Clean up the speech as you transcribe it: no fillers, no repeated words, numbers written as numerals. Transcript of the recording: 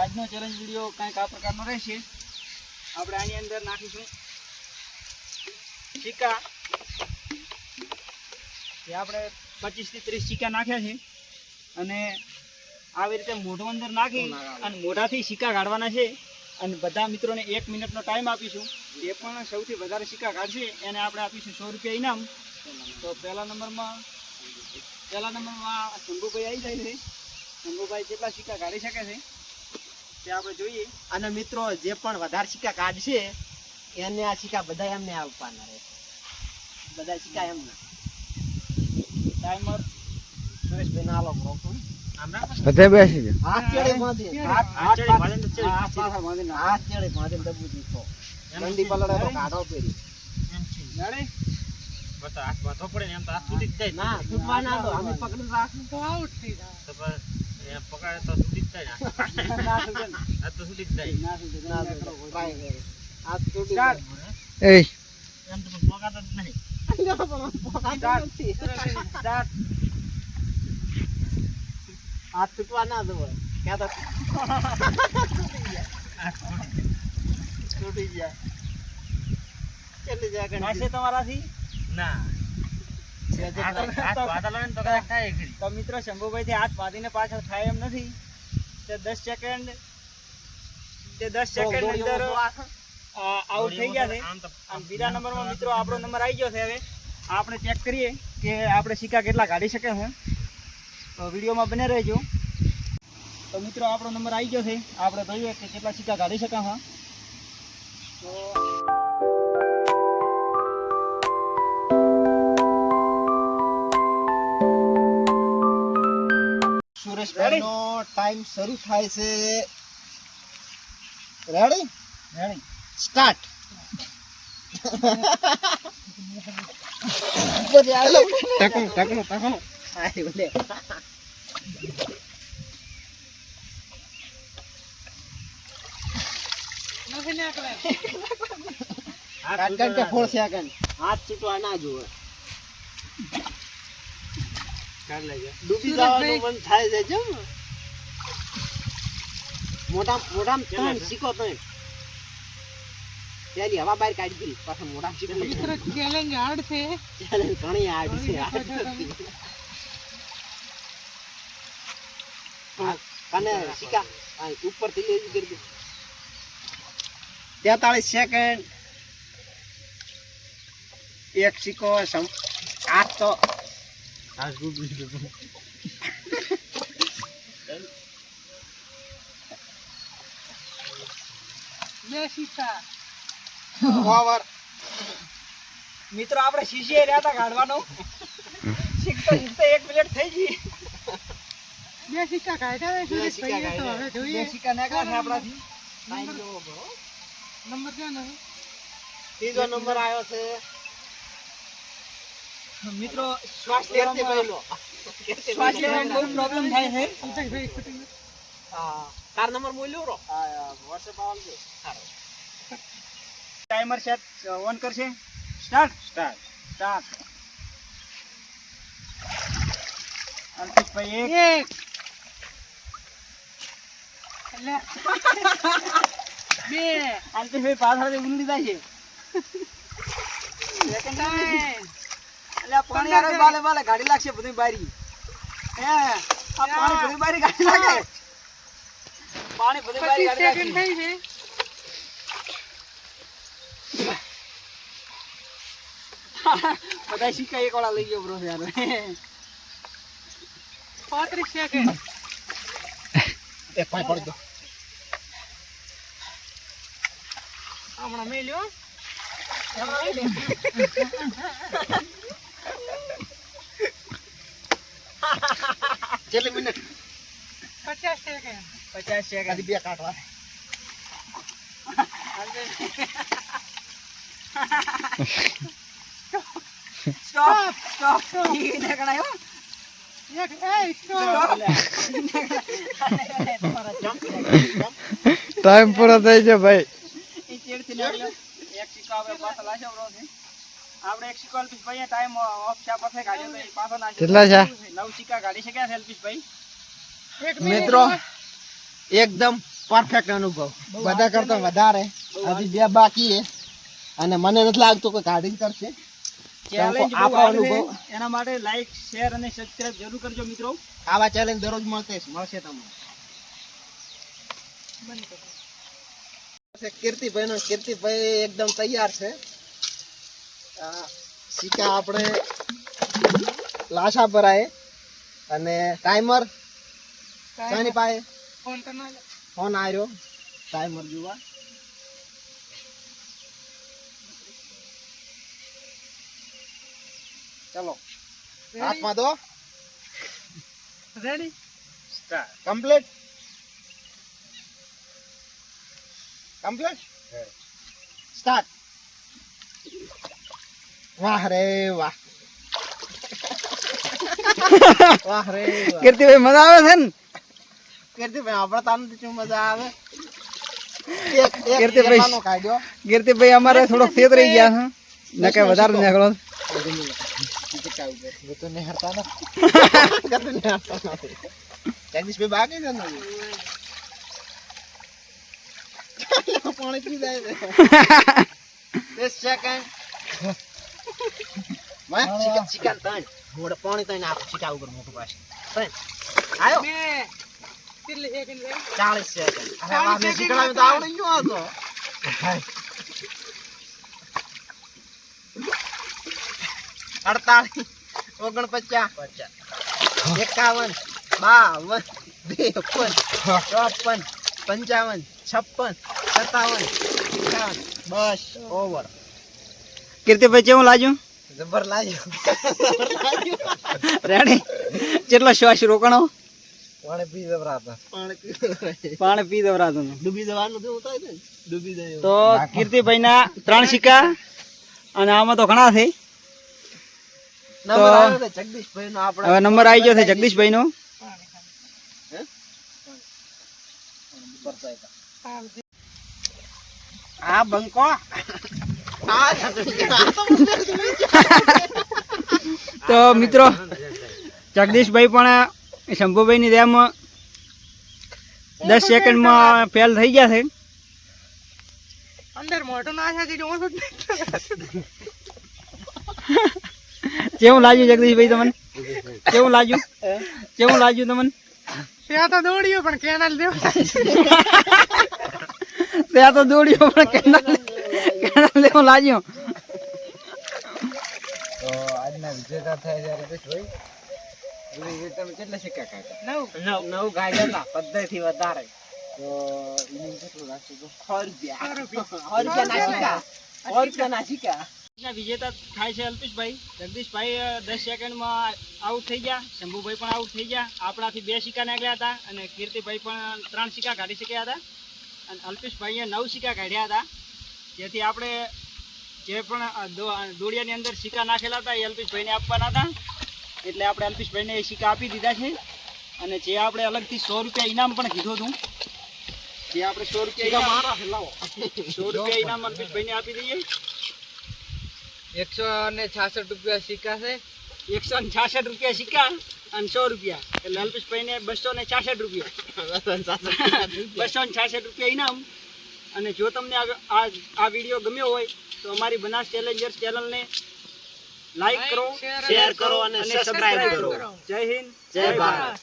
આજનો challenge video કંઈક આ પ્રકારનો રહેશે. આપણે આની અંદર નાખીશું સિક્કા. એ આપણે 25 થી 30 સિક્કા નાખ્યા છે અને આવી રીતે મોઢું અંદર નાખી અને મોઢાથી સિક્કા કાઢવાના છે. અને બધા મિત્રોને 1 મિનિટનો ટાઈમ આપીશું. જે પણ સૌથી વધારે સિક્કા કાઢશે એને આપણે આપીશું 100 રૂપિયા ઇનામ. તો પહેલા નંબરમાં શંભુભાઈ આવી જાય છે. શંભુભાઈ કેટલા સિક્કા કાઢી શકે છે તે આપણે જોઈએ. અને મિત્રો જે પણ વધારે સિક્કા કાઢશે એને આ સિક્કા બધા એમને આપવાના રહે. બધા સિક્કા એમને. ટાઈમર સુરેશભાઈ ના આલો પ્રોપર. બધે બેસી છે. હાથ ચડે બાંધી હાથ ચડે બાંધી દબુ દીધો. મંડી પલડે તો કાઢો પેરી. રેડી? હાથ વાતો પડે ને એમ તો હાથ તૂટી જ જાય. ના તૂટવા ના દો. અમે પકડી રાખું તો આઉટ થઈ જાય. તો પણ એ પકડે તો તૂટી જ જાય ને. ના સુજન, હાથ તો તૂટી જ જાય. ના સુજન, ના ના દો. કરો. ટ્રાય કરે. હાથ તૂટી સ્ટાર્ટ. જાય. એ એમ તો પણ પકડતો જ નહીં. સ્ટાર્ટ. હાથ તૂટવા ના દો. ક્યાં તો તૂટી જાય. કેટલી જગ્યા નાશે તમારાથી? ના. હાથ વાદળ હોય ને તો કદાચ થાય ખરી. તો મિત્રો શંભુભાઈથી હાથ બાંધીને પાછળ થાય એમ નથી. તે 10 સેકન્ડ અંદર આઉટ થઈ ગયા છે. આમ તો અને બીજા નંબરમાં મિત્રો આપણો નંબર આવી ગયો છે. હવે આપણે ચેક કરીએ કે આપણે સિક્કા કેટલા કાઢી શકે છે. તો વિડીયોમાં બને રહેજો. તો મિત્રો આપણો નંબર આવી ગયો છે. આપણે જોઈએ કે કેટલા સિક્કા કાઢી શકે છે. તો સુરેશભાઈ નો ટાઈમ શરૂ થાય છે. Ready ready start. ટકણું આય બોલે. કાટ કે ફોડ સેકન્ડ. હાથ છૂટવા ના જોવે. કાઢ લેજે. ડૂબી જવાનું મન થાય છે. જો મોઢામાં ત્રણ સિક્કો ત્રણ. પેલી હવા બહાર કાઢી દીધી પાછા મોઢામાં સિક્કો. ચેલેન્જ હાર્ડ છે. ચેલેન્જ ઘણી હાર્ડ છે. અને સિક્કા ઉપરથી લેવી કરી દે. 43 સેકન્ડ. એક સિક્કો હાથ તો હાથ ડૂબી ગયો. બે સિક્કા. ઓવર. મિત્રો આપણે શીશી રહ્યા હતા કાઢવાનો. શીખતા 1 મિનિટ થઈ ગઈ. બે સિક્કા કાઢ્યા છે બે સિક્કા સુરેશભાઈએ. તો હવે બે જોઈએ સિક્કા નાખ્યા છે આપણાથી. ટાઈમ જોવો બરો. નંબર ક્યાં ને ત્રીજો નંબર આવ્યો છે. મિત્રો શ્વાસ લેતી પહેલો. શ્વાસ લેવામાં બહુ પ્રોબ્લેમ થાય છે. ઉદયભાઈ ફૂટી હા તાર નંબર બોલ્યો રો. વોટ્સએપ આવજો. ટાઈમર સેટ ઓન કરશે. સ્ટાર્ટ. અંકિતભાઈ એક. એક. એટલે બે. અંકિતભાઈ પાછળથી ઊંડી જાય છે. સેકન્ડ ત્રણ. એટલે પાણી આરે બાલે ગાડી લાગશે બધું બારી. આ પાણી બધું બારી ગાડી લાગે. પાણી બધું બારી 25 ગાડી સેકન્ડ લાગે. થઈ છે. બધા સિક્કા એક વાળા લઈ ગયો બ્રો યાર. 35 સેકન્ડ. એક પાઈ પડી દો. હમણાં મેલ્યો. કેટલી મિનિટ? 50 સેકન્ડ. 50 સેકન્ડ. આથી બે કાઢવા. સ્ટોપ. ઈ દેખાયો. એક. એ સ્ટોપ. ટાઈમ પૂરો થઈ ગયો ભાઈ. ઈ ચેડથી નીકળ્યો. એક સિક્કો આપણે પાછો લાગ્યો બ્રો છે. આપણે એક સિક્કો અલ્પેશભાઈએ ટાઈમ ઓફ છે પાસે કાઢ્યો તો એ પાછો નાખ્યો. કેટલા છે? 9 સિક્કા કાઢી શક્યા છે અલ્પેશભાઈ. એક મિત્રો એકદમ પરફેક્ટ અનુભવ બધા કરતા વધારે હજી 2 બાકી છે અને મને નથી લાગતું કોઈ કાઢી કરશે ચેલેન્જ બહુ આપણો hard અનુભવ છે. એના માટે લાઈક શેર અને સબસ્ક્રાઇબ જરૂર કરજો મિત્રો. આવા ચેલેન્જ દરરોજ મળશે તમને કીર્તિભાઈ એકદમ તૈયાર છે સિક્કા આપણે લાશા ભરાય અને ટાઈમર સાની પાસે ફોન કરનો ફોન આવ્યો ટાઈમર જોવા ચલો હાથમાં દો રેડી કમ્પ્લીટ સ્ટાર્ટ વાહ રે વાહ વાહ રે વાહ કીર્તિભાઈ મજા આવે છે ને કીર્તિભાઈ આપણે તાનું શું મજા આવે કીર્તિભાઈ. એકલાનો કાઢ્યો કીર્તિભાઈ અમારે થોડોક સેત રહી ગયા છે ને કઈ વધારે નીકળો ગતું ને હરતા ના ગતું ને હરતા ના જગદીશભાઈ બાકી છે ને પાણી પી જાય 10 સેકન્ડ વાહ ચિકન તણ મોઢે પાણી તણ આપ ચિકા ઉપર મોટું પાસે તણ આયો મે કેટલી સેકન્ડ રહી 40 સેકન્ડ અરે વાહ મે શીખડાવ્યું તો આવડી ગયો હતો અડતાલીસ 49 51 52 53 54 55 56 57 બસ ઓવર કીર્તિભાઈ કેવું લાગ્યું જબર લાગ્યો રેડી કેટલો શ્વાસ રોકણો પાણી પી જબરાતા પાણી પી દવરાતું ડૂબી જવાનું જેવું થાય ને ડૂબી જાય તો કીર્તિભાઈ ના 3 સિક્કા અને આમાં તો ઘણા છે નંબર આવ્યો છે જગદીશભાઈ નો આપણે હવે નંબર આવી ગયો છે જગદીશભાઈ નો આ બંકો તો મિત્રો જગદીશભાઈ પણ શંભુભાઈ ની જેમ 10 સેકન્ડમાં ફેલ થઈ ગયા છે અંદર મોટો ના છે તે ઓછું કેવું લાગ્યું જગદીશભાઈ તમને કેવું લાગ્યું તમને ત્યાં તો દોડ્યો પણ કેનાલ દેવ ત્યાં તો દોડ્યો પણ કેનાલ લેવું લાગ્યું તો આજના વિજેતા થયા છે રમેશભાઈ તમે કેટલા સિક્કા કાઢ્યા 9 ગાડ્યા હતા પદ્ધતિ વધારે તો ઇનિંગ કેટલું રાખશું તો 100 રૂપિયા 100 ના સિક્કા વિજેતા થાય છે અલ્પેશભાઈ. જગદીશભાઈ 10 સેકન્ડમાં આઉટ થઈ ગયા. શંભુભાઈ પણ આઉટ થઈ ગયા. આપણાથી 2 સિક્કા નીકળ્યા હતા અને કીર્તિભાઈ પણ 3 સિક્કા કાઢી શક્યા હતા અને અલ્પેશભાઈએ 9 સિક્કા કાઢ્યા હતા. જેથી આપણે જે પણ દોડિયાની અંદર સિક્કા નાખેલા હતા એ અલ્પેશભાઈને આપવાના હતા. એટલે આપણે અલ્પેશભાઈને એ સિક્કા આપી દીધા છે અને જે આપણે અલગથી 100 રૂપિયા ઇનામ પણ કીધું હતું જે આપણે 100 રૂપિયા 100 રૂપિયા ઇનામ અલ્પેશભાઈને આપી દઈએ. 166 રૂપિયા સિક્કા છે 166 રૂપિયા સિક્કા અને 100 રૂપિયા એટલે અલ્પેશભાઈને 266 રૂપિયા 266 રૂપિયા ઇનામ. અને જો તમને આ વિડીયો ગમ્યો હોય તો અમારી બનાસ ચેલેન્જર્સ ચેનલને લાઈક કરો, શેર કરો અને સબસ્ક્રાઇબ કરો. જય હિન્દ, જય ભારત.